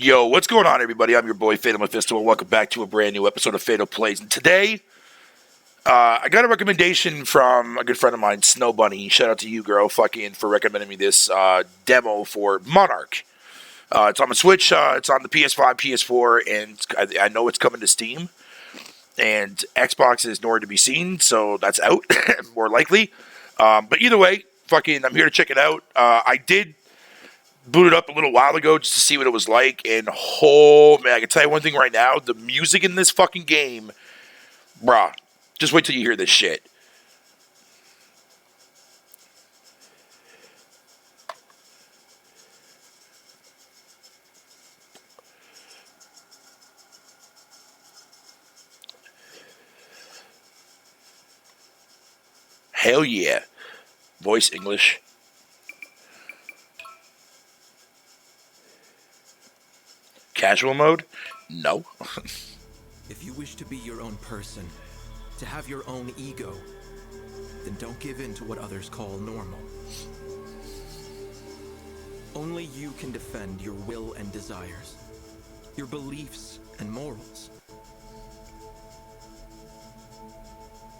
Yo, what's going on, everybody? I'm your boy, Fatal Mephisto, and welcome back to a brand new episode of Fatal Plays. And today, I got a recommendation from a good friend of mine, Snow Bunny. Shout out to you, girl, for recommending me this demo for Monark. It's on the Switch, it's on the PS5, PS4, and I know it's coming to Steam. And Xbox is nowhere to be seen, so that's out, more likely. But either way, I'm here to check it out. I did boot it up a little while ago just to see what it was like, and oh man, I can tell you one thing right now, the music in this fucking game, bruh, just wait till you hear this shit. Hell yeah. Voice English. Casual mode? No. If you wish to be your own person, to have your own ego, then don't give in to what others call normal. Only you can defend your will and desires, your beliefs and morals.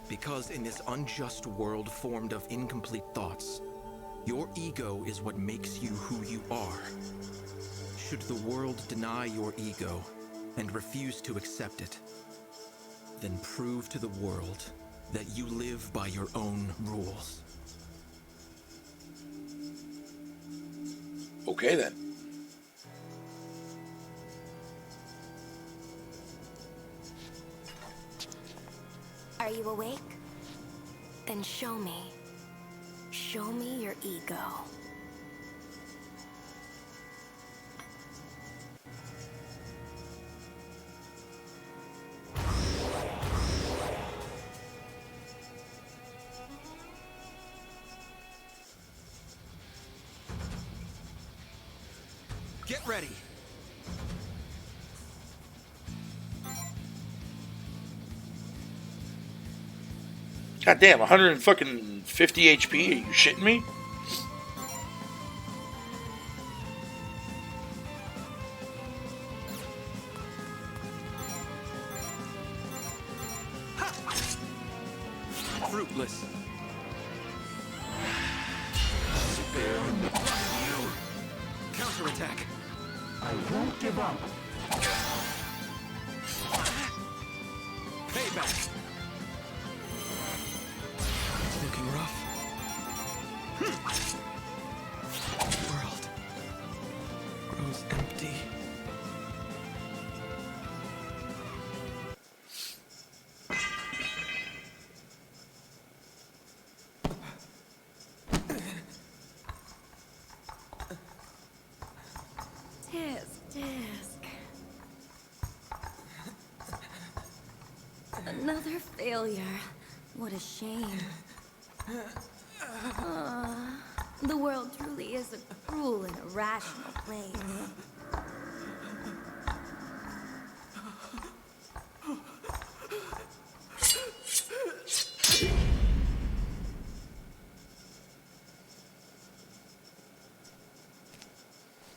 Because in this unjust world formed of incomplete thoughts, your ego is what makes you who you are. Should the world deny your ego and refuse to accept it, then prove to the world that you live by your own rules. Okay then. Are you awake? Then show me. Show me your ego. Get ready! God damn, 150 HP? Are you shitting me? Fruitless. Counterattack. I won't give up. Payback. It's looking rough. The world grows empty. Disc. Another failure. What a shame. The world truly is a cruel and irrational place.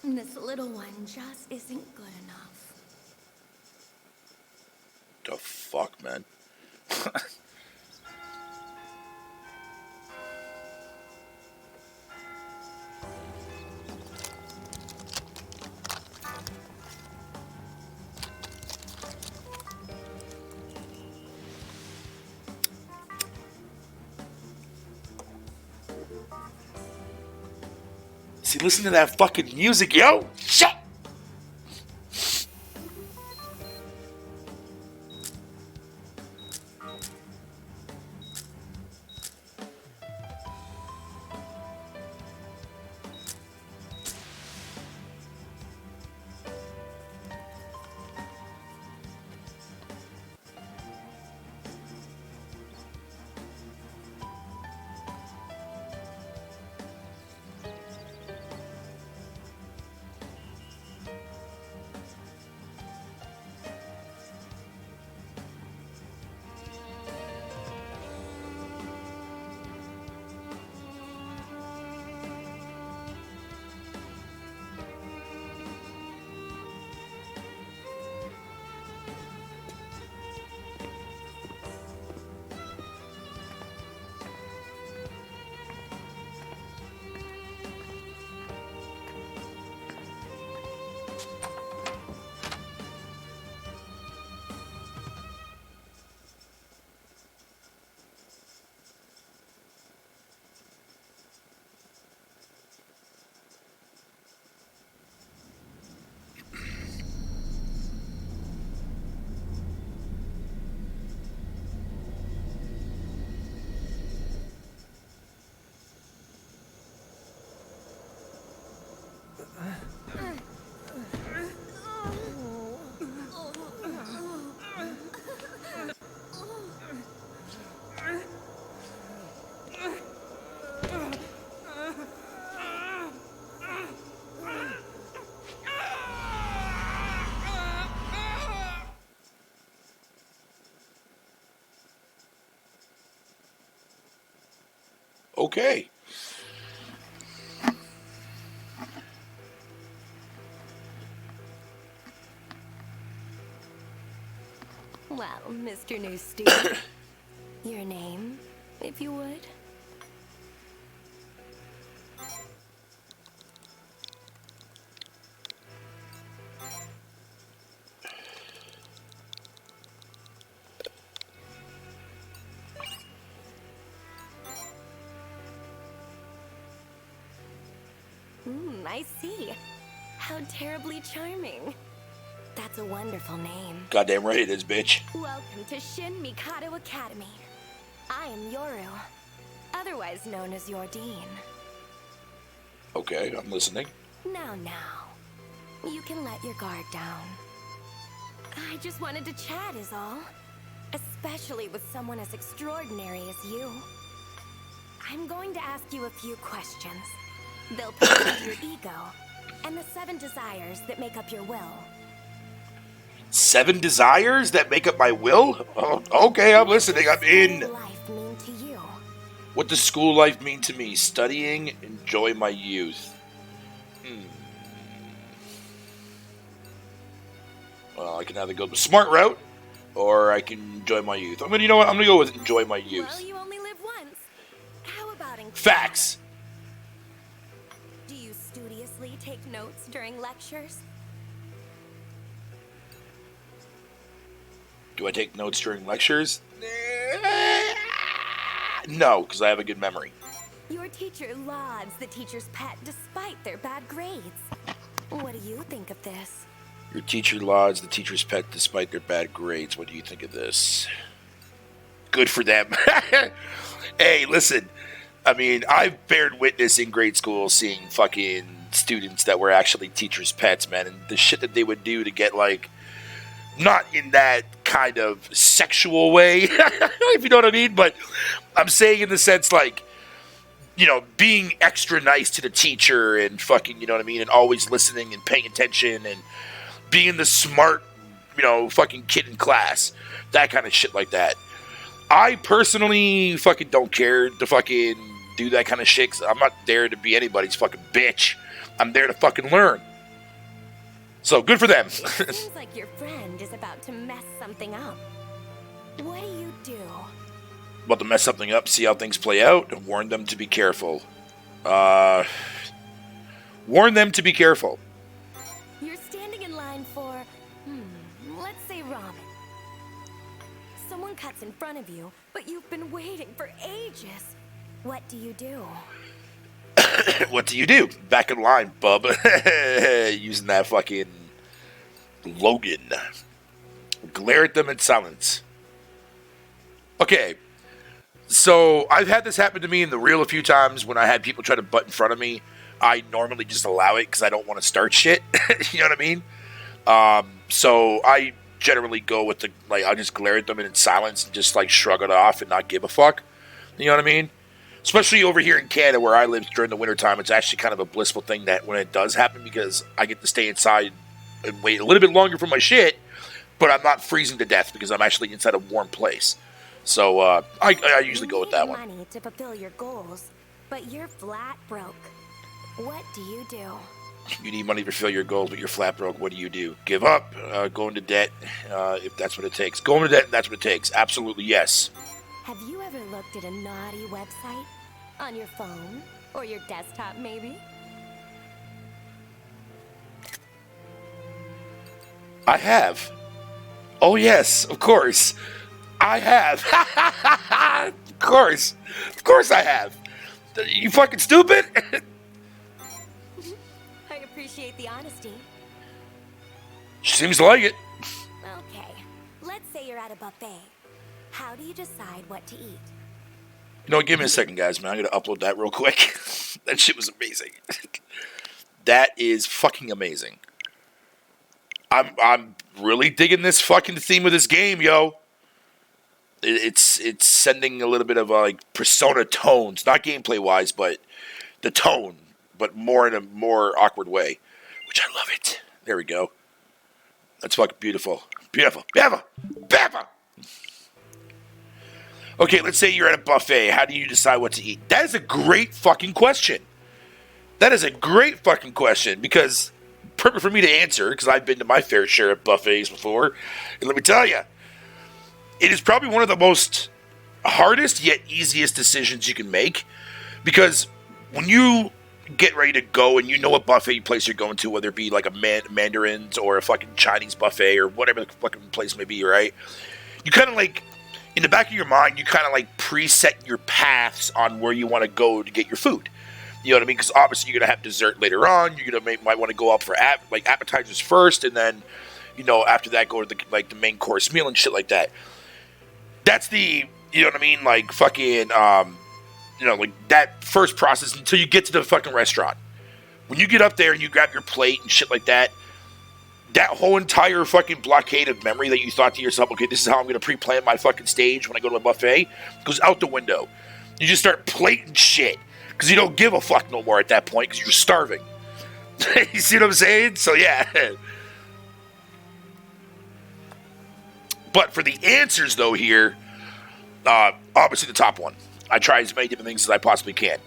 This little one just isn't good enough. The fuck, man? See, listen to that fucking music, yo! Shut! Okay. Well, Mr. New Student, your name, if you would? I see. How terribly charming. That's a wonderful name. Goddamn right it is, bitch. Welcome to Shin Mikado Academy. I am Yoru, otherwise known as your dean. Okay, I'm listening. Now, you can let your guard down. I just wanted to chat is all. Especially with someone as extraordinary as you. I'm going to ask you a few questions. They'll pertain your ego and the 7 desires that make up your will. 7 desires that make up my will? Oh, okay, I'm listening. I'm in. What does life mean to you? What does school life mean to me? Studying, enjoy my youth. Well, I can either go the smart route, or I can enjoy my youth. You know what? I'm gonna go with enjoy my youth. Well, you only live once. How about in Facts. Do you studiously take notes during lectures? Do I take notes during lectures? No, because I have a good memory. Your teacher lauds the teacher's pet despite their bad grades. What do you think of this? Your teacher lauds the teacher's pet despite their bad grades. What do you think of this? Good for them. Hey, listen. I mean, I've bared witness in grade school seeing fucking students that were actually teachers' pets, man. And the shit that they would do to get, like, not in that kind of sexual way, if you know what I mean. But I'm saying in the sense, like, you know, being extra nice to the teacher and fucking, you know what I mean, and always listening and paying attention and being the smart, you know, fucking kid in class. That kind of shit like that. I personally fucking don't care to fucking do that kind of shit, 'cause I'm not there to be anybody's fucking bitch. I'm there to fucking learn. So, good for them. It seems like your friend is about to mess something up. What do you do? About to mess something up, see how things play out, and warn them to be careful. Warn them to be careful. You're standing in line for, let's say ramen. Someone cuts in front of you, but you've been waiting for ages. What do you do? What do you do? Back in line, bub. Using that fucking Logan. Glare at them in silence. Okay. So, I've had this happen to me in the real a few times when I had people try to butt in front of me. I normally just allow it because I don't want to start shit. You know what I mean? So, I generally go with I just glare at them in silence and just, shrug it off and not give a fuck. You know what I mean? Especially over here in Canada where I live during the wintertime, it's actually kind of a blissful thing that when it does happen, because I get to stay inside and wait a little bit longer for my shit, but I'm not freezing to death because I'm actually inside a warm place. So I usually go with that one. You need money to fulfill your goals, but you're flat broke. What do you do? You need money to fulfill your goals, but you're flat broke. What do you do? Give up? Go into debt? If that's what it takes. Go into debt, that's what it takes. Absolutely, yes. Have you ever looked at a naughty website? On your phone? Or your desktop, maybe? I have. Oh, yes, of course. I have. Of course. Of course I have. You fucking stupid? I appreciate the honesty. Seems like it. Okay, let's say you're at a buffet. How do you decide what to eat? You know, give me a second, guys, man. I'm going to upload that real quick. That shit was amazing. That is fucking amazing. I'm really digging this fucking theme of this game, yo. It's sending a little bit of Persona tones, not gameplay wise, but the tone, but more in a more awkward way, which I love it. There we go. That's fucking beautiful, beautiful, beautiful, beautiful. Okay, let's say you're at a buffet. How do you decide what to eat? That is a great fucking question. That is a great fucking question because perfect for me to answer because I've been to my fair share of buffets before. And let me tell you, it is probably one of the most hardest yet easiest decisions you can make because when you get ready to go and you know what buffet place you're going to, whether it be like a Mandarin's or a fucking Chinese buffet or whatever the fucking place may be, right? You kind of like, in the back of your mind, you kind of like preset your paths on where you want to go to get your food. You know what I mean? Because obviously you're going to have dessert later on. You're going to might want to go up for appetizers first and then, you know, after that go to the main course meal and shit like that. That's the, you know what I mean? Like fucking, you know, like that first process until you get to the fucking restaurant. When you get up there and you grab your plate and shit like that, that whole entire fucking blockade of memory that you thought to yourself, okay, this is how I'm going to pre-plan my fucking stage when I go to a buffet, goes out the window. You just start plating shit because you don't give a fuck no more at that point because you're starving. You see what I'm saying? So yeah. But for the answers though here, obviously the top one. I try as many different things as I possibly can,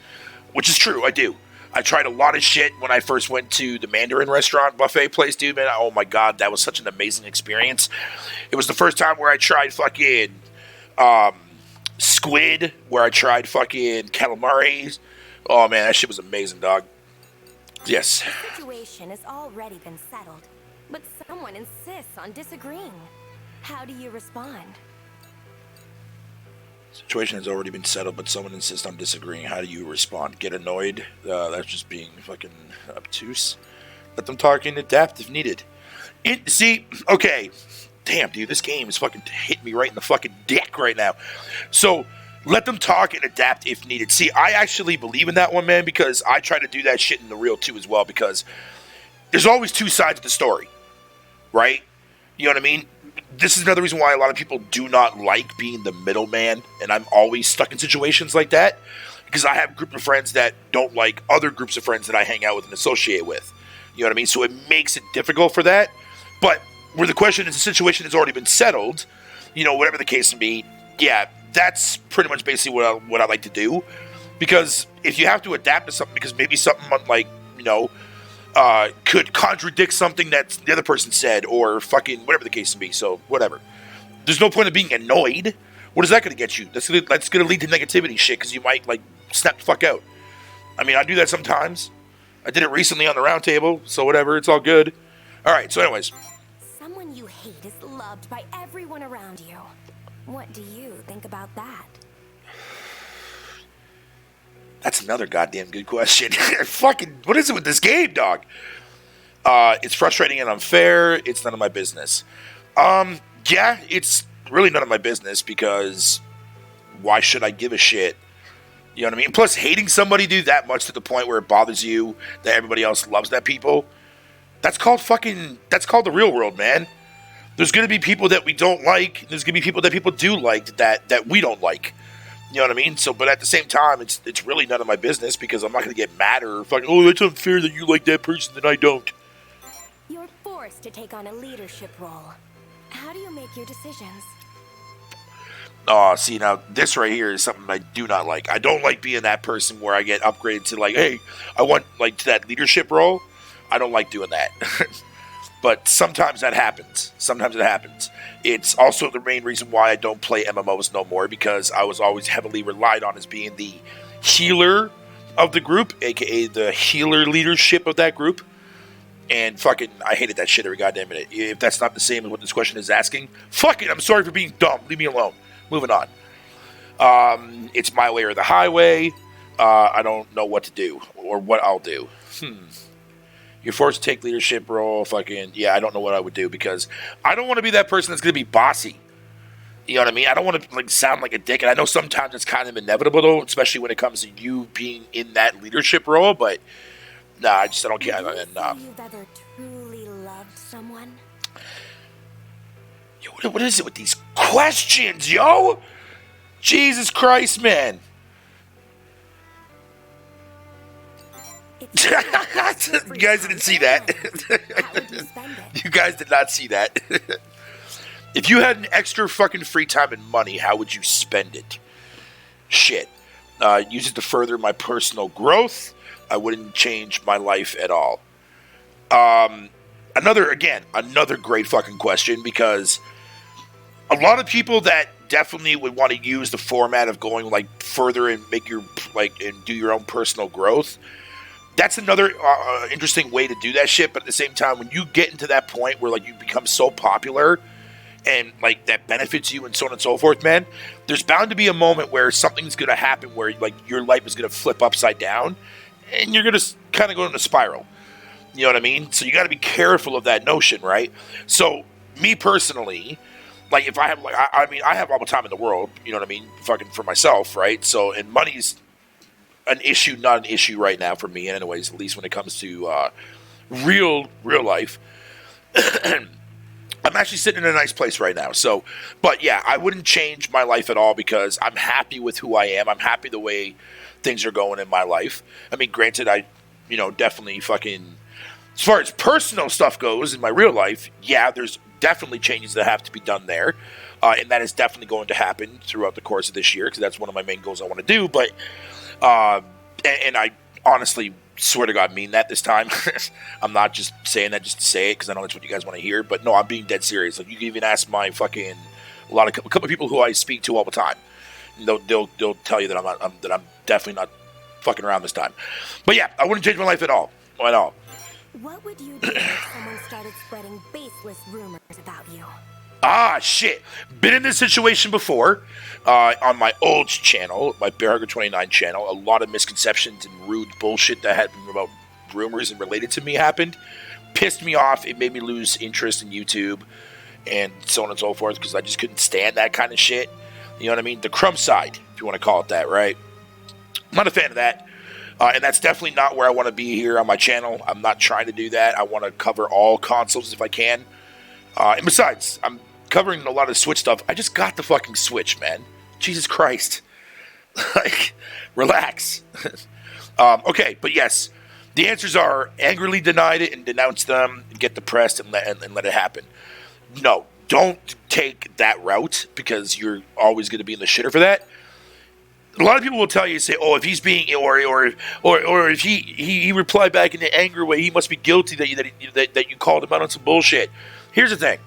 which is true. I do. I tried a lot of shit when I first went to the Mandarin restaurant buffet place, dude, man. Oh my God, that was such an amazing experience. It was the first time where I tried fucking squid, where I tried fucking calamari. Oh man, that shit was amazing, dog. Yes. The situation has already been settled, but someone insists on disagreeing. How do you respond? Situation has already been settled, but someone insists on disagreeing. How do you respond? Get annoyed? That's just being fucking obtuse. Let them talk and adapt if needed. See, okay. Damn, dude, this game is fucking hitting me right in the fucking dick right now. So, let them talk and adapt if needed. See, I actually believe in that one, man, because I try to do that shit in the real too as well, because there's always two sides of the story, right? You know what I mean? This is another reason why a lot of people do not like being the middleman, and I'm always stuck in situations like that, because I have a group of friends that don't like other groups of friends that I hang out with and associate with. You know what I mean? So it makes it difficult for that. But where the question is, the situation has already been settled, you know, whatever the case may be, yeah, that's pretty much basically what I like to do. Because if you have to adapt to something, because maybe something like, you know, could contradict something that the other person said, or fucking whatever the case may be. So whatever. There's no point of being annoyed. What is that going to get you? That's going to lead to negativity shit, because you might like snap the fuck out. I mean, I do that sometimes. I did it recently on the round table, so whatever. It's all good. All right. So, anyways, someone you hate is loved by everyone around you. What do you think about that? That's another goddamn good question. Fucking, what is it with this game, dog? It's frustrating and unfair. It's none of my business. Yeah, it's really none of my business, because why should I give a shit? You know what I mean? Plus, hating somebody, dude, that much to the point where it bothers you that everybody else loves that people, that's called the real world, man. There's going to be people that we don't like. There's going to be people that people do like that we don't like. You know what I mean? So, but at the same time, it's really none of my business, because I'm not going to get mad or fucking, oh, that's unfair that you like that person and I don't. You're forced to take on a leadership role. How do you make your decisions? Oh, see, now, this right here is something I do not like. I don't like being that person where I get upgraded to, like, hey, I want, like, to that leadership role. I don't like doing that. But sometimes that happens. Sometimes it happens. It's also the main reason why I don't play MMOs no more, because I was always heavily relied on as being the healer of the group, aka the healer leadership of that group. And fucking, I hated that shit every goddamn minute. If that's not the same as what this question is asking, fuck it, I'm sorry for being dumb. Leave me alone. Moving on. It's my way or the highway. I don't know what to do or what I'll do. You're forced to take leadership role. Fucking, yeah, I don't know what I would do, because I don't want to be that person that's going to be bossy. You know what I mean? I don't want to like sound like a dick. And I know sometimes it's kind of inevitable, though, especially when it comes to you being in that leadership role. But, nah, I don't care. Nah. You've ever truly loved someone? Yo, what is it with these questions, yo? Jesus Christ, man. You guys didn't see that. You guys did not see that. If you had an extra fucking free time and money, how would you spend it? shit. Use it to further my personal growth. I wouldn't change my life at all. Another great fucking question, because a lot of people that definitely would want to use the format of going like further and make your and do your own personal growth. That's another interesting way to do that shit. But at the same time, when you get into that point where like you become so popular and like that benefits you and so on and so forth, man, there's bound to be a moment where something's going to happen where like your life is going to flip upside down and you're going to kind of go in a spiral. You know what I mean? So you got to be careful of that notion, right? So me personally, like if I have I have all the time in the world, you know what I mean? Fucking for myself, right? So, and money's an issue, not an issue right now for me anyways, at least when it comes to real life. I'm actually sitting in a nice place right now. So, but yeah, I wouldn't change my life at all because I'm happy with who I am. I'm happy the way things are going in my life. I mean, granted, I, definitely fucking, as far as personal stuff goes in my real life, yeah, there's definitely changes that have to be done there. And that is definitely going to happen throughout the course of this year because that's one of my main goals I want to do. But, and I honestly swear to God mean that this time. I'm not just saying that just to say it because I know that's what you guys want to hear. But no, I'm being dead serious. Like you can even ask my fucking a couple of people who I speak to all the time. They'll tell you that I'm definitely not fucking around this time. But yeah, I wouldn't change my life at all. At all. What would you do if someone started spreading baseless rumors about you? Ah, shit. Been in this situation before on my old channel, my BearHugger29 channel. A lot of misconceptions and rude bullshit that happened about rumors and related to me happened. Pissed me off. It made me lose interest in YouTube and so on and so forth because I just couldn't stand that kind of shit. You know what I mean? The crumb side, if you want to call it that, right? I'm not a fan of that. And that's definitely not where I want to be here on my channel. I'm not trying to do that. I want to cover all consoles if I can. And besides, I'm covering a lot of Switch stuff. I just got the fucking Switch, man. Jesus Christ. Like, relax. Okay, but yes. The answers are angrily denied it and denounce them and get depressed and let it happen. No, don't take that route because you're always going to be in the shitter for that. A lot of people will tell you, say, "Oh, if he's being, or if he replied back in the anger way, he must be guilty that you called him out on some bullshit." Here's the thing: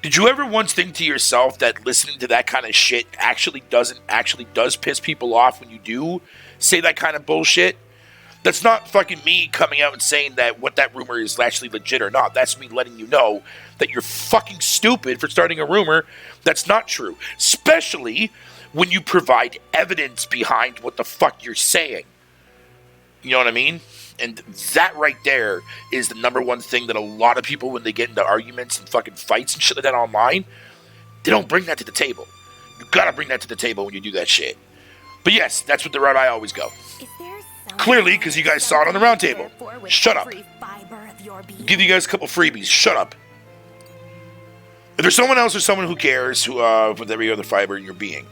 did you ever once think to yourself that listening to that kind of shit actually does piss people off when you do say that kind of bullshit? That's not fucking me coming out and saying that what that rumor is actually legit or not. That's me letting you know that you're fucking stupid for starting a rumor that's not true, especially when you provide evidence behind what the fuck you're saying. You know what I mean? And that right there is the number one thing that a lot of people, when they get into arguments and fucking fights and shit like that online, they don't bring that to the table. You gotta bring that to the table when you do that shit. But yes, that's what the route I always go. Clearly, because you guys saw it on the round table. Shut up. Give you guys a couple freebies. Shut up. If there's someone else or someone who cares with every other fiber in your being,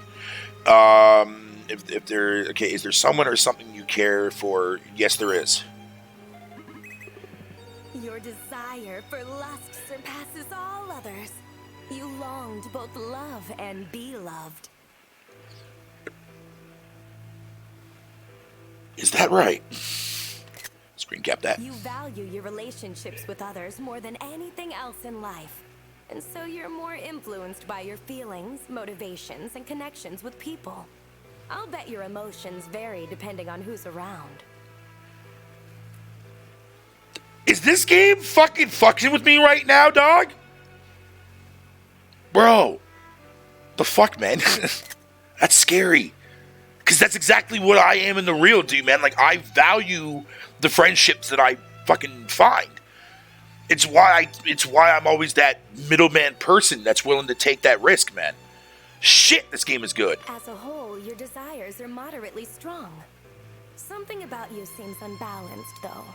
if there, okay, is there someone or something you care for? Yes, there is. Your desire for lust surpasses all others. You long to both love and be loved. Is that right? Screen cap that. You value your relationships with others more than anything else in life. And so you're more influenced by your feelings, motivations, and connections with people. I'll bet your emotions vary depending on who's around. Is this game fucking fucking with me right now, dog? Bro. The fuck, man? That's scary. Because that's exactly what I am in the real, dude, man. Like, I value the friendships that I fucking find. It's why I'm always that middleman person that's willing to take that risk, man. Shit, this game is good. As a whole, your desires are moderately strong. Something about you seems unbalanced, though.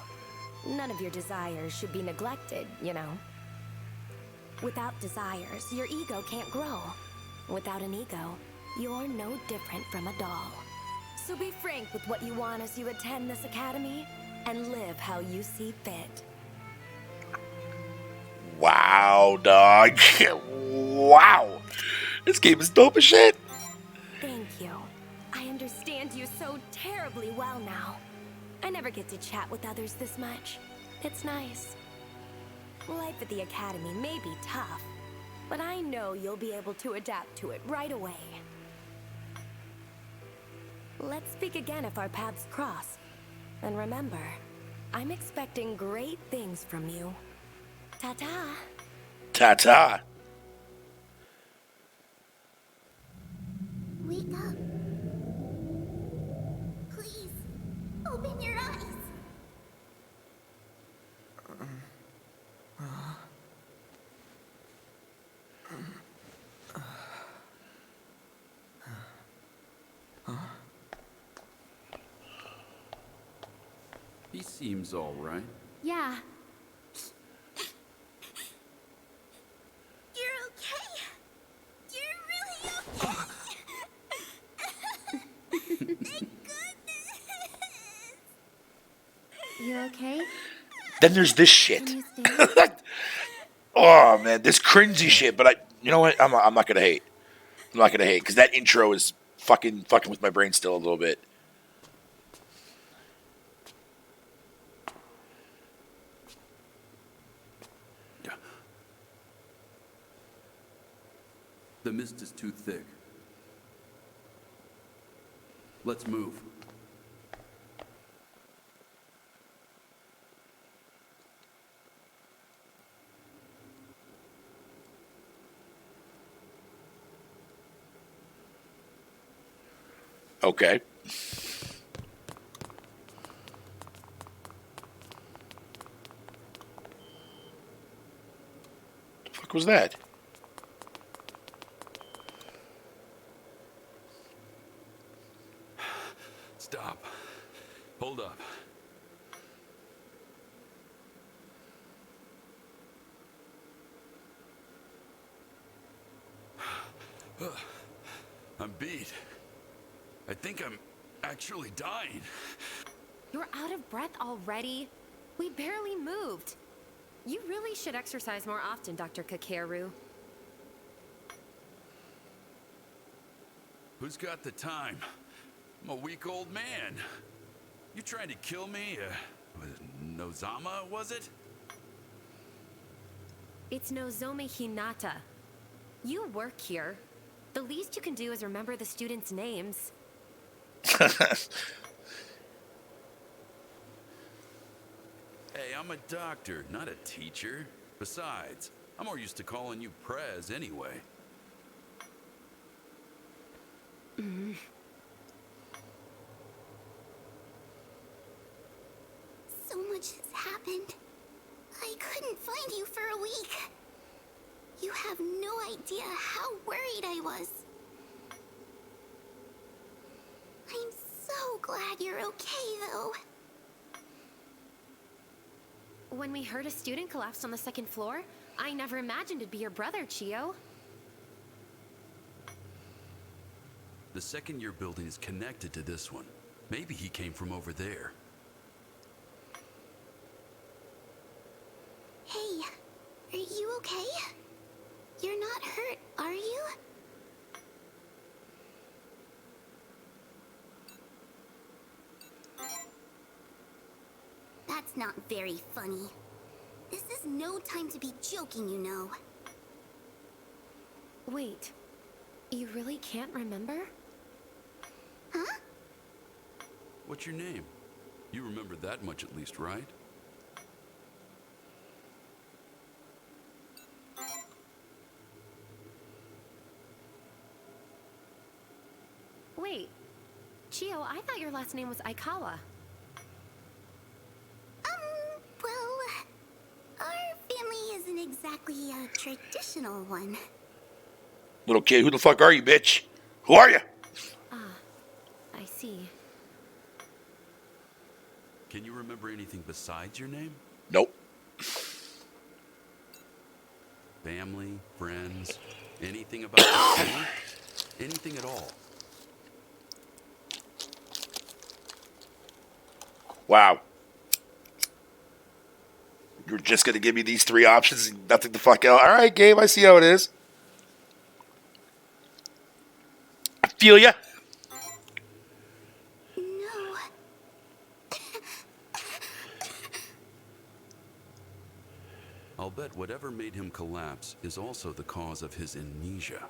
None of your desires should be neglected, you know. Without desires, your ego can't grow. Without an ego, you're no different from a doll. So be frank with what you want as you attend this academy, and live how you see fit. Wow, dog. Wow. This game is dope as shit. Thank you. I am really well now. I never get to chat with others this much. It's nice. Life at the academy may be tough, but I know you'll be able to adapt to it right away. Let's speak again if our paths cross. And remember, I'm expecting great things from you. Ta-ta. Ta-ta. Wake up. Please, open your eyes. He seems all right. Yeah. You're okay. You're really okay. Thank goodness. You okay? Then there's this shit. Can you stand? Oh man, this cringy shit. But you know what? I'm not gonna hate. I'm not gonna hate because that intro is fucking with my brain still a little bit. The mist is too thick. Let's move. Okay. The fuck was that? Stop. Hold up. I'm beat. I think I'm actually dying. You're out of breath already? We barely moved. You really should exercise more often, Dr. Kakeru. Who's got the time? I'm a weak old man. You trying to kill me? Nozama, was it? It's Nozomi Hinata. You work here. The least you can do is remember the students' names. Hey, I'm a doctor, not a teacher. Besides, I'm more used to calling you Prez anyway. So much has happened. I couldn't find you for a week. You have no idea how worried I was. I'm so glad you're okay, though. When we heard a student collapsed on the second floor, I never imagined it'd be your brother, Chio. The second-year building is connected to this one. Maybe he came from over there. Hey, are you okay? You're not hurt, are you? That's not very funny. This is no time to be joking, you know. Wait, you really can't remember? Huh? What's your name? You remember that much at least, right? Wait, Chio, I thought your last name was Aikawa. Well, our family isn't exactly a traditional one. Little kid, who the fuck are you, bitch? Who are you? I see. Can you remember anything besides your name? Nope. Family, friends, anything about the school? Anything at all? Wow. You're just gonna give me these three options and nothing the fuck else. All right, Gabe, I see how it is. I feel ya. No, I'll bet whatever made him collapse is also the cause of his amnesia.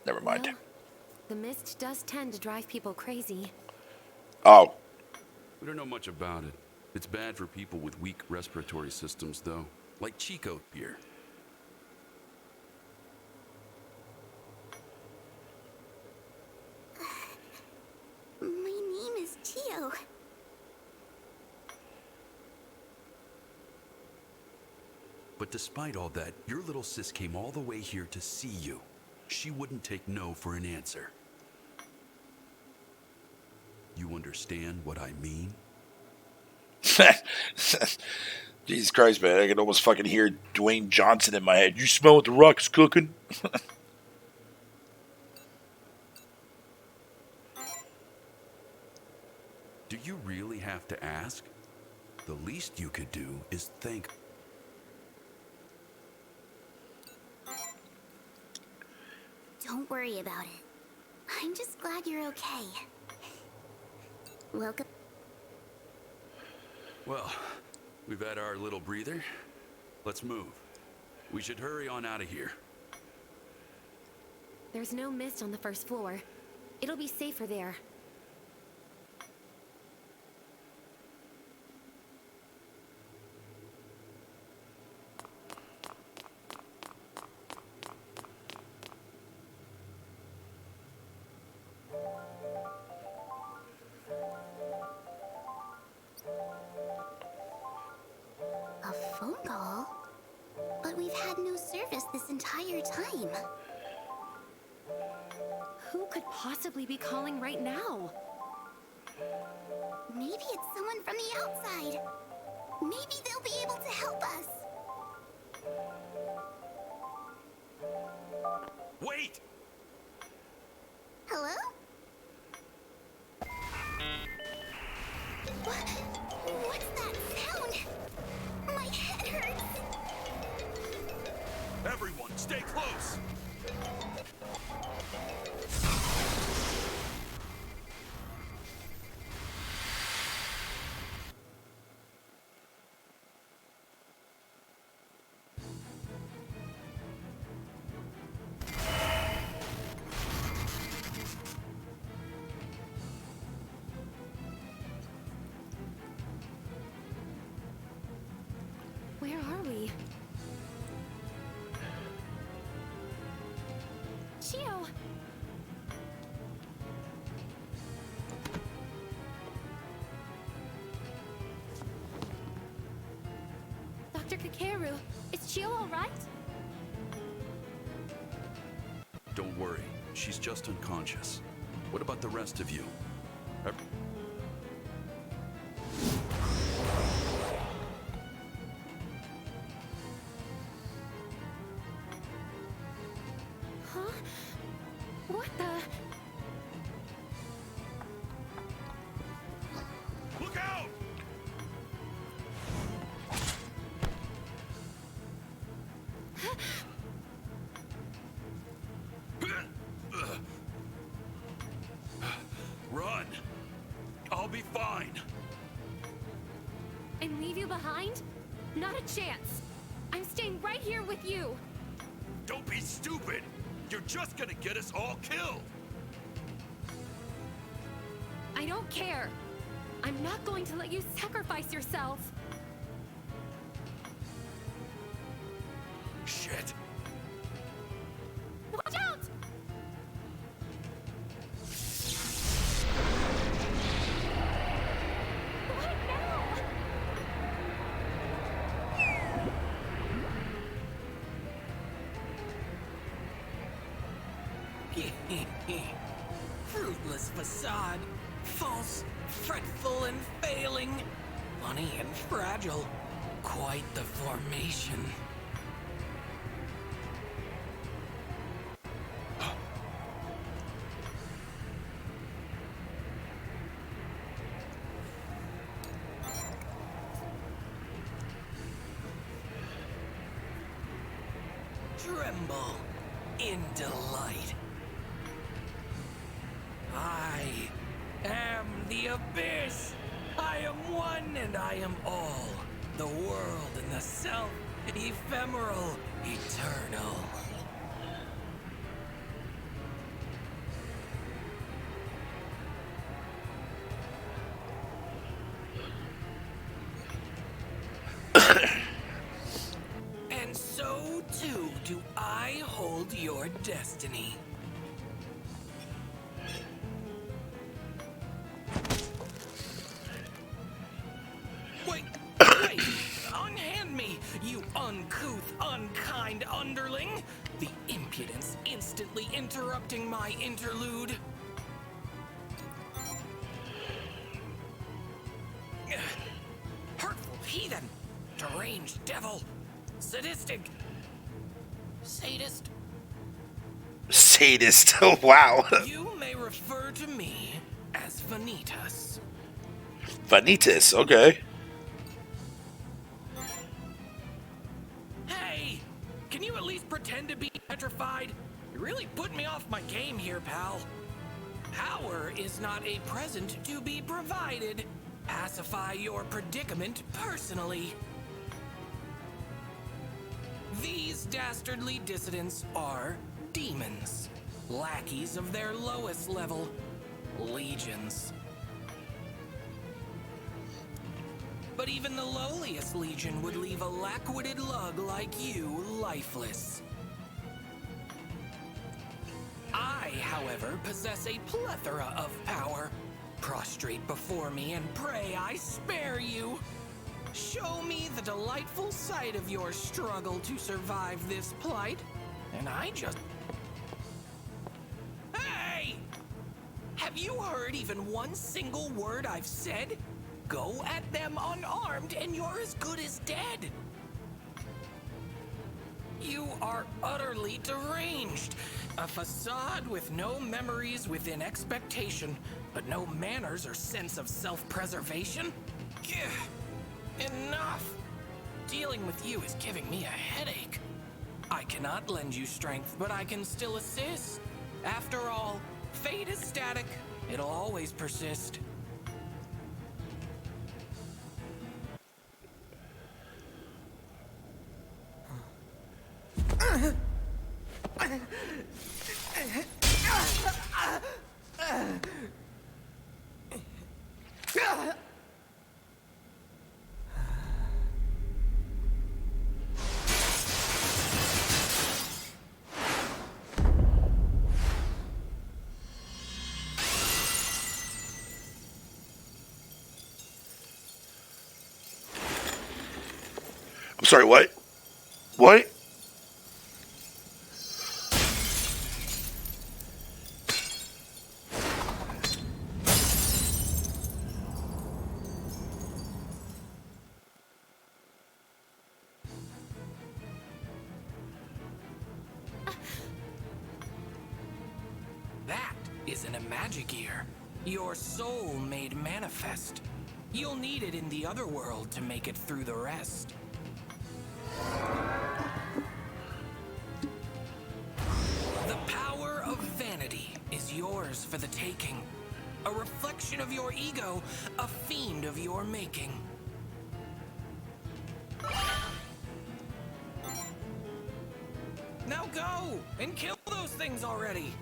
Never mind. Well, the mist does tend to drive people crazy. Oh. We don't know much about it. It's bad for people with weak respiratory systems, though. Like Chico here. My name is Chio. But despite all that, your little sis came all the way here to see you. She wouldn't take no for an answer. You understand what I mean? Jesus Christ, man. I can almost fucking hear Dwayne Johnson in my head. You smell what the Rock is cooking? Do you really have to ask? The least you could do is thank. Don't worry about it. I'm just glad you're okay. Welcome. Well, we've had our little breather. Let's move. We should hurry on out of here. There's no mist on the first floor. It'll be safer there. A phone call? But we've had no service this entire time. Who could possibly be calling right now? Maybe it's someone from the outside. Maybe they'll be able to help us. Wait! Hello? What's that sound? My head hurts. Everyone, stay close! Where are we? Chio! Dr. Kakeru, is Chio all right? Don't worry, she's just unconscious. What about the rest of you? Huh? What the? Look out! Run! I'll be fine. And leave you behind? Not a chance. I'm staying right here with you. Don't be stupid! You're just gonna get us all killed! I don't care. I'm not going to let you sacrifice yourself. Shit! Watch out! What now? Fruitless facade. False, fretful, and failing. Funny and fragile. Quite the formation. Tremble in delight. I am the abyss. I am one and I am all. The world and the self, ephemeral, eternal. And so too do I hold your destiny. Wait, unhand me, you uncouth, unkind underling! The impudence instantly interrupting my interlude. Hurtful heathen, deranged devil, sadistic, sadist. Sadist. Oh, wow. You may refer to me as Vanitas. Vanitas, okay. Hey, can you at least pretend to be petrified? You're really putting me off my game here, pal. Power is not a present to be provided. Pacify your predicament personally. These dastardly dissidents are demons, lackeys of their lowest level, legions. But even the lowliest legion would leave a lack-witted lug like you lifeless. I, however, possess a plethora of power. Prostrate before me and pray I spare you. Show me the delightful sight of your struggle to survive this plight, and I just... Hey! Have you heard even one single word I've said? Go at them unarmed and you're as good as dead. You are utterly deranged. A facade with no memories within expectation, but no manners or sense of self-preservation? Enough! Dealing with you is giving me a headache. I cannot lend you strength, but I can still assist. After all, fate is static. It'll always persist. I'm sorry, what? What? That isn't a magic ear. Your soul made manifest. You'll need it in the other world to make it through the rest. The power of vanity is yours for the taking. A reflection of your ego, a fiend of your making. Now go and kill those things already.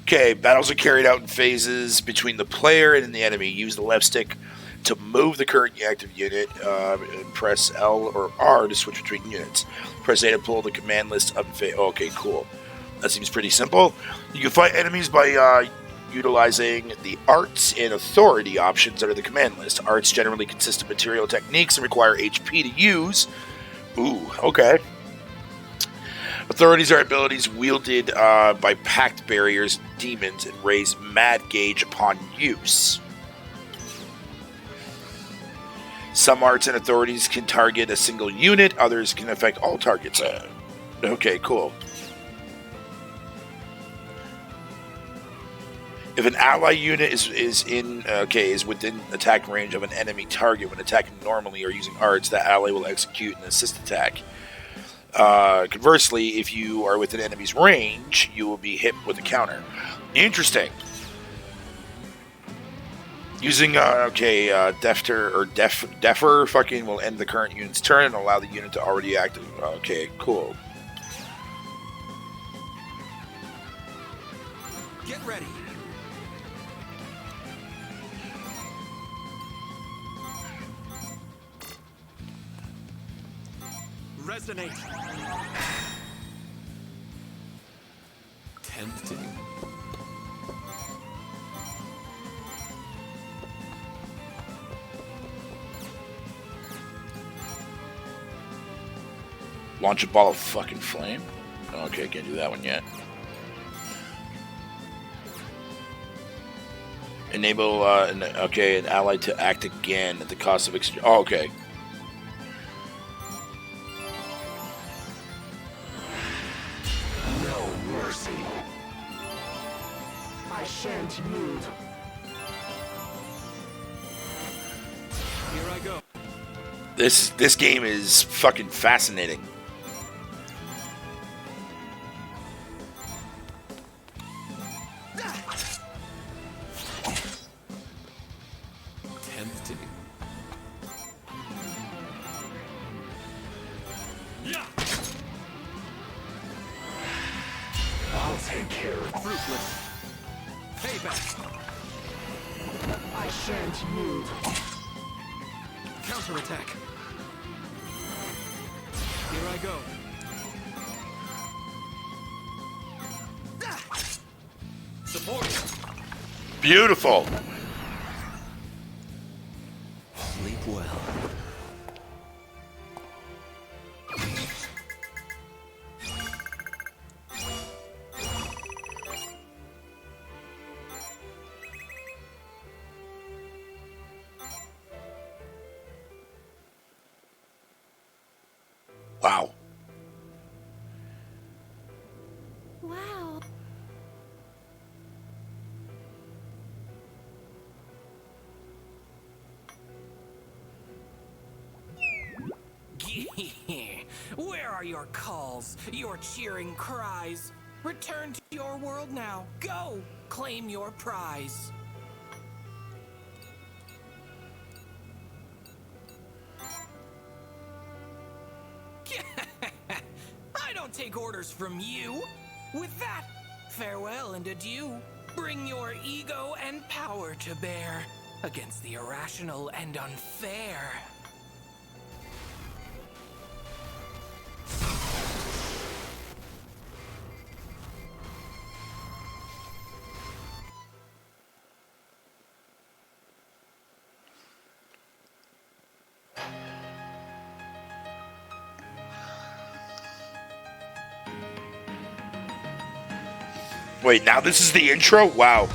Okay, battles are carried out in phases between the player and the enemy. Use the left stick to move the current active unit, and press L or R to switch between units. Press A to pull the command list up. Okay, cool. That seems pretty simple. You can fight enemies by utilizing the arts and authority options under the command list. Arts generally consist of material techniques and require HP to use. Ooh, okay. Authorities are abilities wielded by pact barriers and demons and raise mad gauge upon use. Some arts and authorities can target a single unit, others can affect all targets. Okay, cool. If an ally unit is within attack range of an enemy target when attacking normally or using arts, that ally will execute an assist attack. Conversely, if you are within enemy's range, you will be hit with a counter. Interesting. Using Defer fucking will end the current unit's turn and allow the unit to already active. Okay, cool. Get ready. Resonate. Tempting. Launch a ball of fucking flame? Okay, can't do that one yet. Enable an ally to act again at the cost of exchange. Oh, okay. No mercy. I shan't yield. Here I go. This game is fucking fascinating. Tempting. I'll take care of it. Fruitless. Payback. I shan't yield. Counterattack. Here I go. Support. Beautiful. Sleep well. Wow. Wow. Where are your calls, your cheering cries? Return to your world now. Go! Claim your prize. I don't take orders from you. With that, farewell and adieu. Bring your ego and power to bear against the irrational and unfair. Wait, now this is the intro? Wow.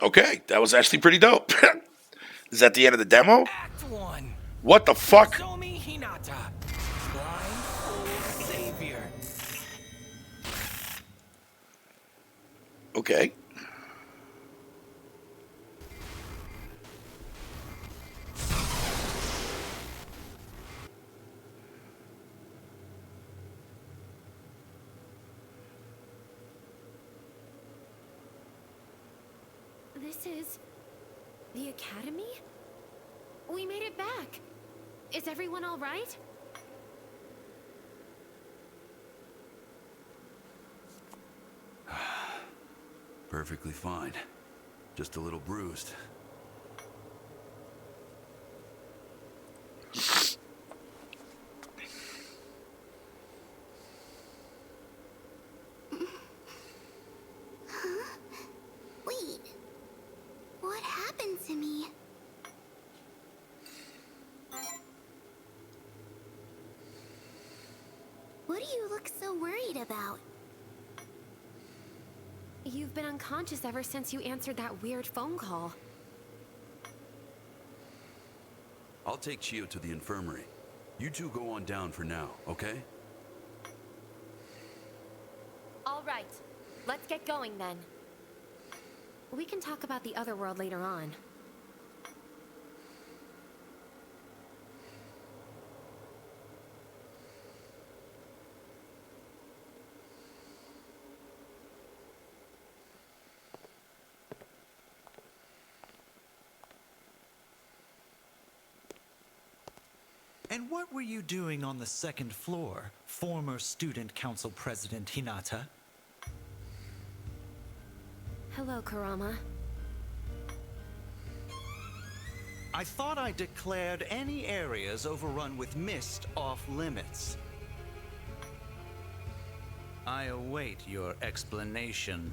Okay, that was actually pretty dope. Is that the end of the demo? Act 1. What the fuck? Somi Hinata. Blind Okay. This is the academy? We made it back. Is everyone all right? Perfectly fine. Just a little bruised. Wait. What happened to me? What do you look so worried about? You've been unconscious ever since you answered that weird phone call. I'll take Chio to the infirmary. You two go on down for now, okay? All right. Let's get going then. We can talk about the other world later on. And what were you doing on the second floor, former Student Council President Hinata? Hello, Kurama. I thought I declared any areas overrun with mist off limits. I await your explanation.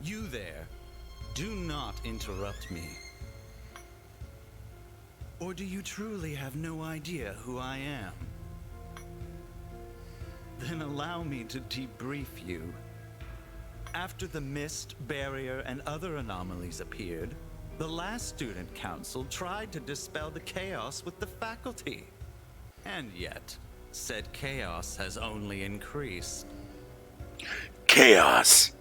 You there, do not interrupt me. Or do you truly have no idea who I am? Then allow me to debrief you. After the mist, barrier, and other anomalies appeared, the last student council tried to dispel the chaos with the faculty. And yet, said chaos has only increased. Chaos.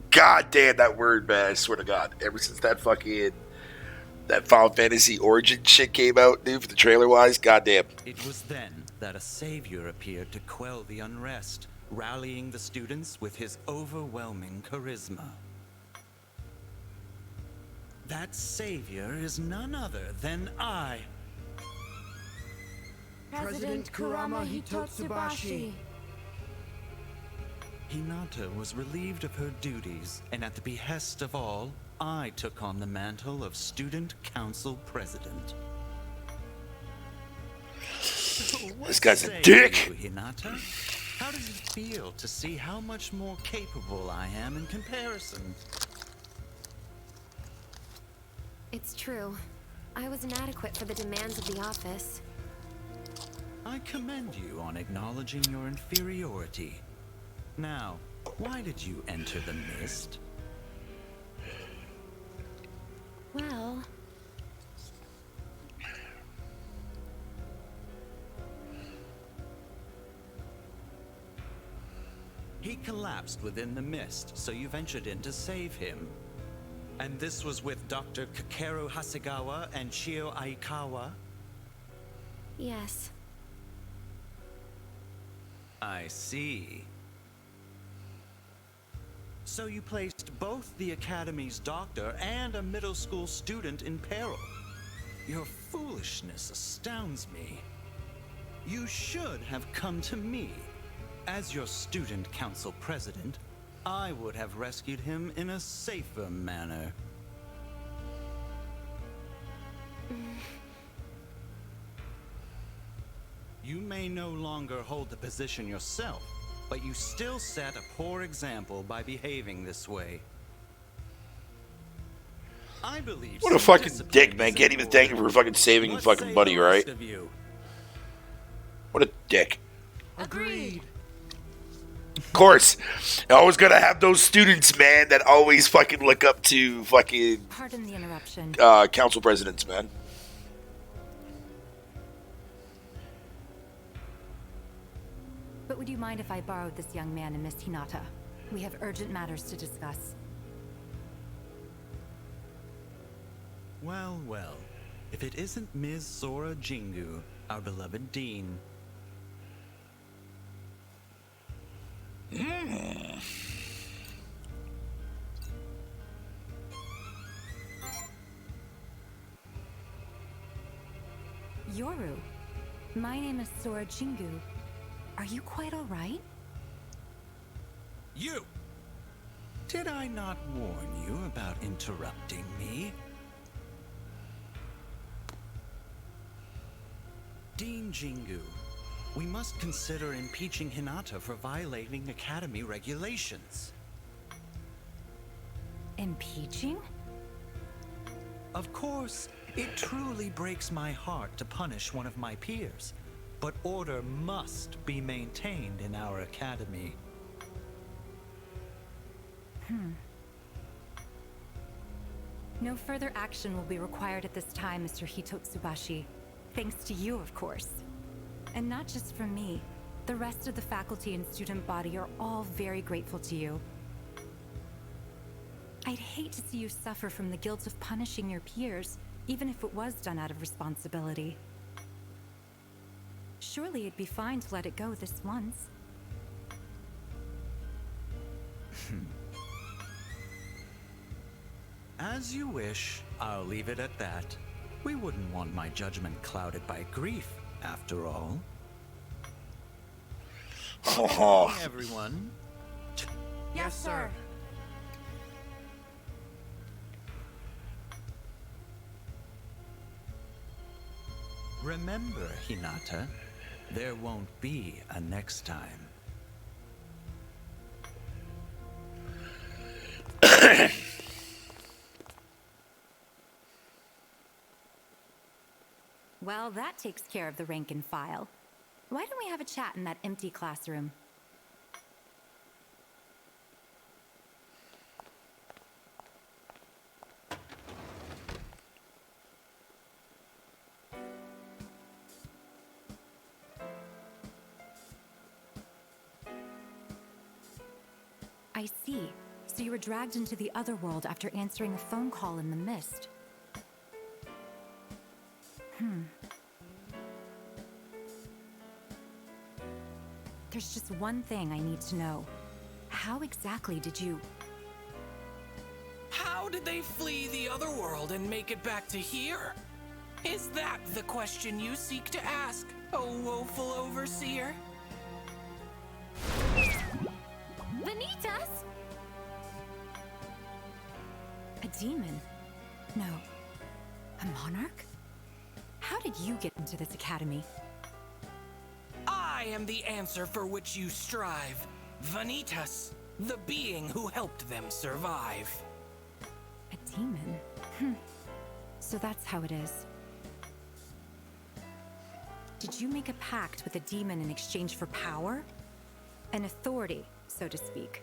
God damn that word, man. I swear to God. Ever since that Final Fantasy Origin shit came out, dude, for the trailer wise, goddamn. It was then that a savior appeared to quell the unrest, rallying the students with his overwhelming charisma. That savior is none other than I. President Kurama Hitotsubashi. Hinata was relieved of her duties, and at the behest of all, I took on the mantle of Student Council President. This guy's a dick. You, Hinata? How does it feel to see how much more capable I am in comparison? It's true. I was inadequate for the demands of the office. I commend you on acknowledging your inferiority. Now, why did you enter the mist? Well... He collapsed within the mist, so you ventured in to save him. And this was with Dr. Kakeru Hasegawa and Chio Aikawa? yes. I see. So you placed both the Academy's doctor and a middle school student in peril. Your foolishness astounds me. You should have come to me. As your student council president, I would have rescued him in a safer manner. You may no longer hold the position yourself, but you still set a poor example by behaving this way. I believe. What a fucking dick, man. Can't even thank him for fucking saving his fucking buddy, right? What a dick. Agreed. Of course. You're always gonna have those students, man, that always fucking look up to fucking Pardon the interruption. council presidents, man. But would you mind if I borrowed this young man and Miss Hinata? We have urgent matters to discuss. Well, well. If it isn't Ms. Sora Jingu, our beloved dean. Yoru, my name is Sora Jingu. Are you quite all right? You! Did I not warn you about interrupting me? Dean Jingu, we must consider impeaching Hinata for violating Academy regulations. Impeaching? Of course, it truly breaks my heart to punish one of my peers, but order must be maintained in our academy. No further action will be required at this time, Mr. Hitotsubashi. Thanks to you, of course. And not just from me. The rest of the faculty and student body are all very grateful to you. I'd hate to see you suffer from the guilt of punishing your peers, even if it was done out of responsibility. Surely it'd be fine to let it go this once. As you wish, I'll leave it at that. We wouldn't want my judgment clouded by grief, after all. Oh, Everyone. Yes, sir. Remember, Hinata, there won't be a next time. Well, that takes care of the rank and file. Why don't we have a chat in that empty classroom? I see. So you were dragged into the other world after answering a phone call in the mist. There's just one thing I need to know. How exactly did you... How did they flee the other world and make it back to here? Is that the question you seek to ask, O woeful overseer? Vanitas! A demon? No. A monarch? How did you get into this academy? I am the answer for which you strive. Vanitas, the being who helped them survive. A demon? So that's how it is. Did you make a pact with a demon in exchange for power? An authority, so to speak.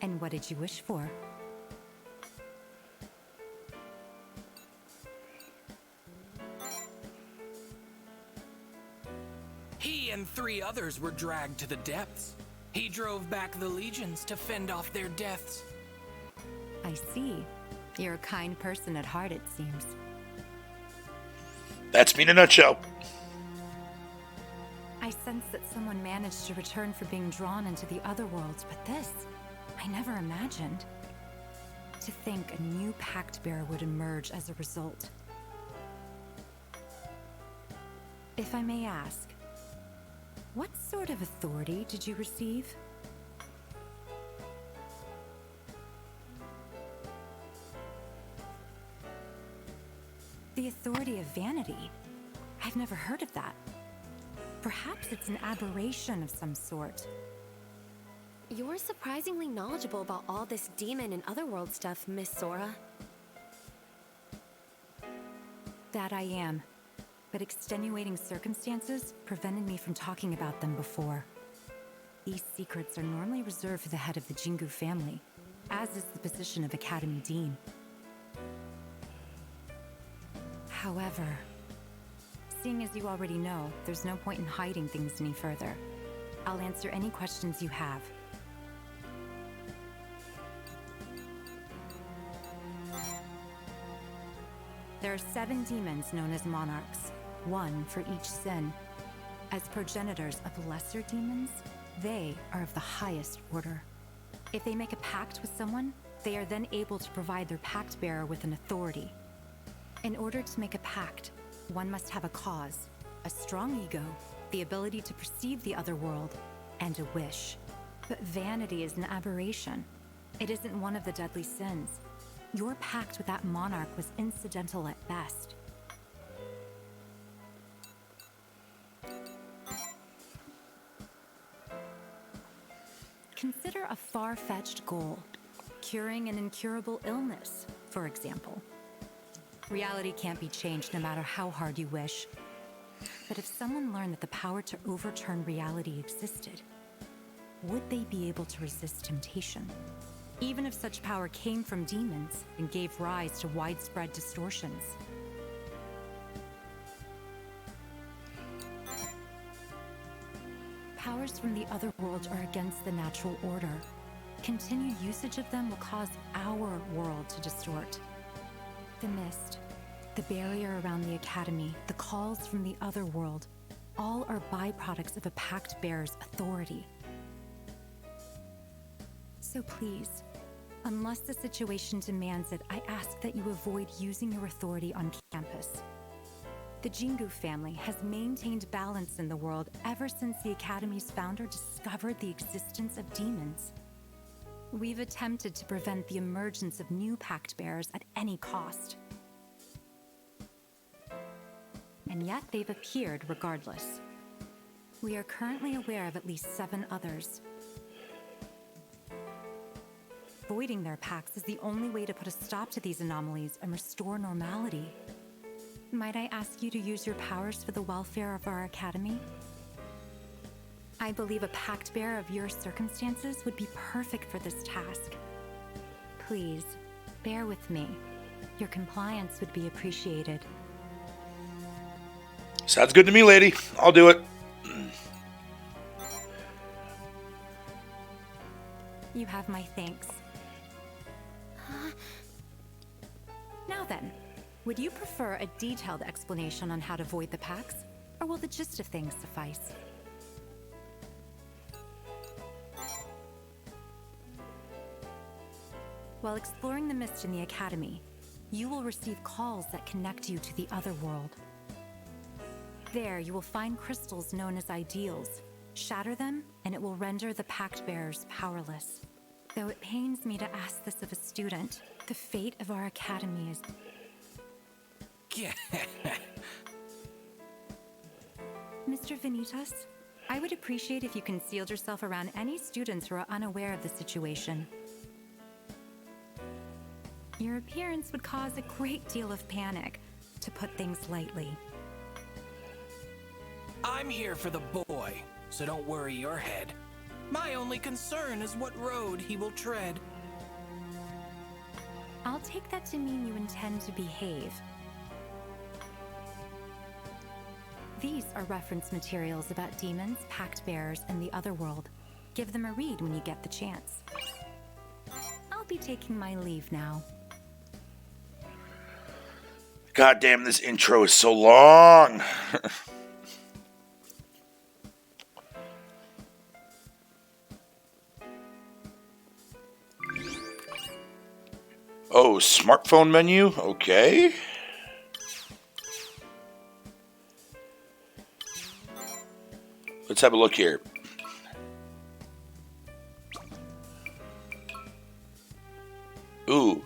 And what did you wish for? He and 3 others were dragged to the depths. He drove back the legions to fend off their deaths. I see. You're a kind person at heart, it seems. that's me in a nutshell. I sense that someone managed to return from being drawn into the other worlds, but this, I never imagined. To think a new pact bearer would emerge as a result. If I may ask, what sort of authority did you receive? The authority of vanity? I've never heard of that. Perhaps it's an aberration of some sort. You're surprisingly knowledgeable about all this demon and otherworld stuff, Miss Sora. That I am. But extenuating circumstances prevented me from talking about them before. These secrets are normally reserved for the head of the Jingu family. as is the position of Academy Dean. However, seeing as you already know, there's no point in hiding things any further. I'll answer any questions you have. There are 7 demons known as Monarchs, 1 for each sin. As progenitors of lesser demons, they are of the highest order. If they make a pact with someone, they are then able to provide their pact bearer with an authority. In order to make a pact, one must have a cause, a strong ego, the ability to perceive the other world, and a wish. But vanity is an aberration. It isn't one of the deadly sins. Your pact with that monarch was incidental at best. Consider a far-fetched goal, curing an incurable illness, for example. Reality can't be changed no matter how hard you wish. But if someone learned that the power to overturn reality existed, would they be able to resist temptation? Even if such power came from demons and gave rise to widespread distortions. Powers from the other world are against the natural order. Continued usage of them will cause our world to distort. The mist, the barrier around the Academy, the calls from the other world, all are byproducts of a pact bearer's authority. So please, unless the situation demands it, I ask that you avoid using your authority on campus. The Jingu family has maintained balance in the world ever since the Academy's founder discovered the existence of demons. We've attempted to prevent the emergence of new pact bearers at any cost. And yet they've appeared regardless. We are currently aware of at least 7 others. Voiding their pacts is the only way to put a stop to these anomalies and restore normality. Might I ask you to use your powers for the welfare of our Academy? I believe a pact bearer of your circumstances would be perfect for this task. Please, bear with me. Your compliance would be appreciated. Sounds good to me, lady. I'll do it. You have my thanks. Now then, would you prefer a detailed explanation on how to void the pacts, or will the gist of things suffice? While exploring the mist in the Academy, you will receive calls that connect you to the other world. There, you will find crystals known as ideals. Shatter them, and it will render the pact bearers powerless. Though it pains me to ask this of a student, the fate of our Academy is... Mr. Vanitas, I would appreciate if you concealed yourself around any students who are unaware of the situation. Your appearance would cause a great deal of panic, to put things lightly. I'm here for the boy, so don't worry your head. My only concern is what road he will tread. I'll take that to mean you intend to behave. These are reference materials about demons, pact bearers, and the other world. Give them a read when you get the chance. I'll be taking my leave now. God damn, this intro is so long. Oh, smartphone menu? Okay. Let's have a look here. Ooh.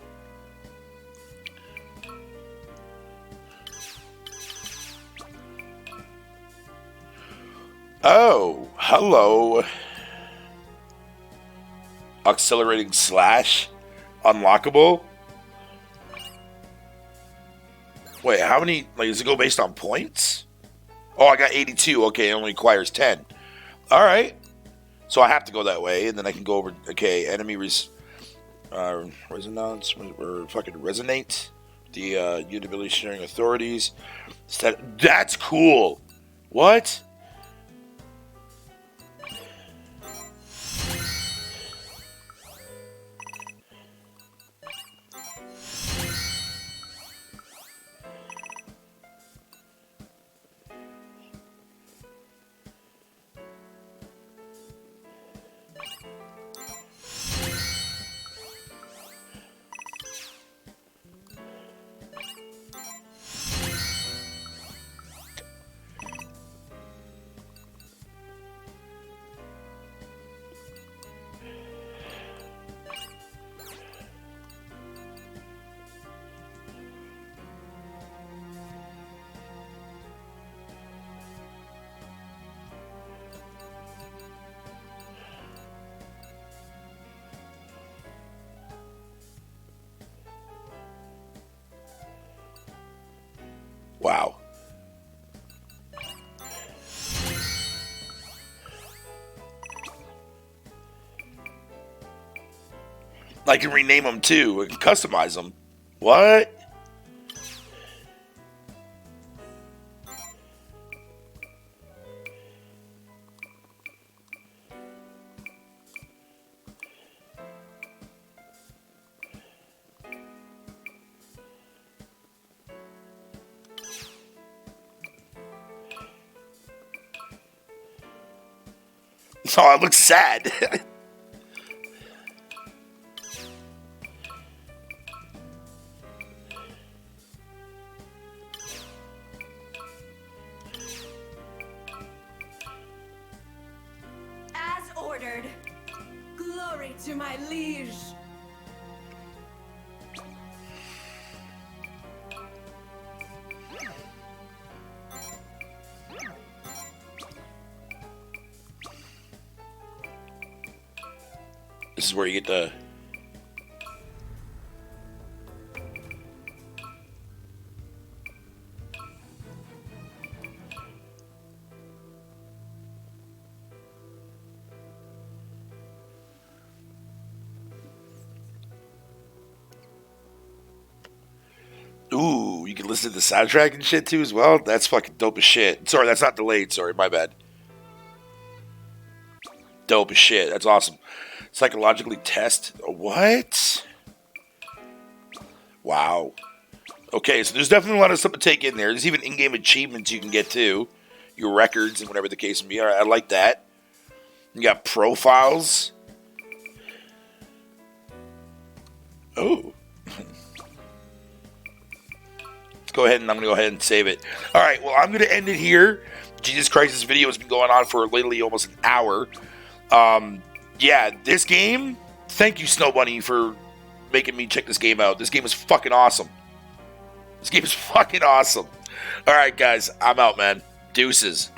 Oh, hello. Accelerating slash. Unlockable. Wait, how many? Like, does it go based on points? Oh, I got 82. Okay, it only requires 10. All right. So I have to go that way, and then I can go over. Okay, enemy resonance, or fucking resonate. The Utability sharing authorities. That's cool. What? Wow. I can rename them too. I can customize them. What? Oh, it looks sad. As ordered. Glory to my liege. This is where you get the... Ooh, you can listen to the soundtrack and shit too as well? That's fucking dope as shit. Sorry, that's not delayed. Sorry, my bad. Dope as shit. That's awesome. Psychologically test. What? Wow. Okay, so there's definitely a lot of stuff to take in there. There's even in-game achievements you can get too. Your records and whatever the case may be. All right, I like that. You got profiles. Oh. Let's go ahead and I'm going to go ahead and save it. All right, well, I'm going to end it here. Jesus Christ, this video has been going on for literally almost an hour. Yeah, this game, thank you, Snow Bunny, for making me check this game out. This game is fucking awesome. This game is fucking awesome. All right, guys, I'm out, man. Deuces.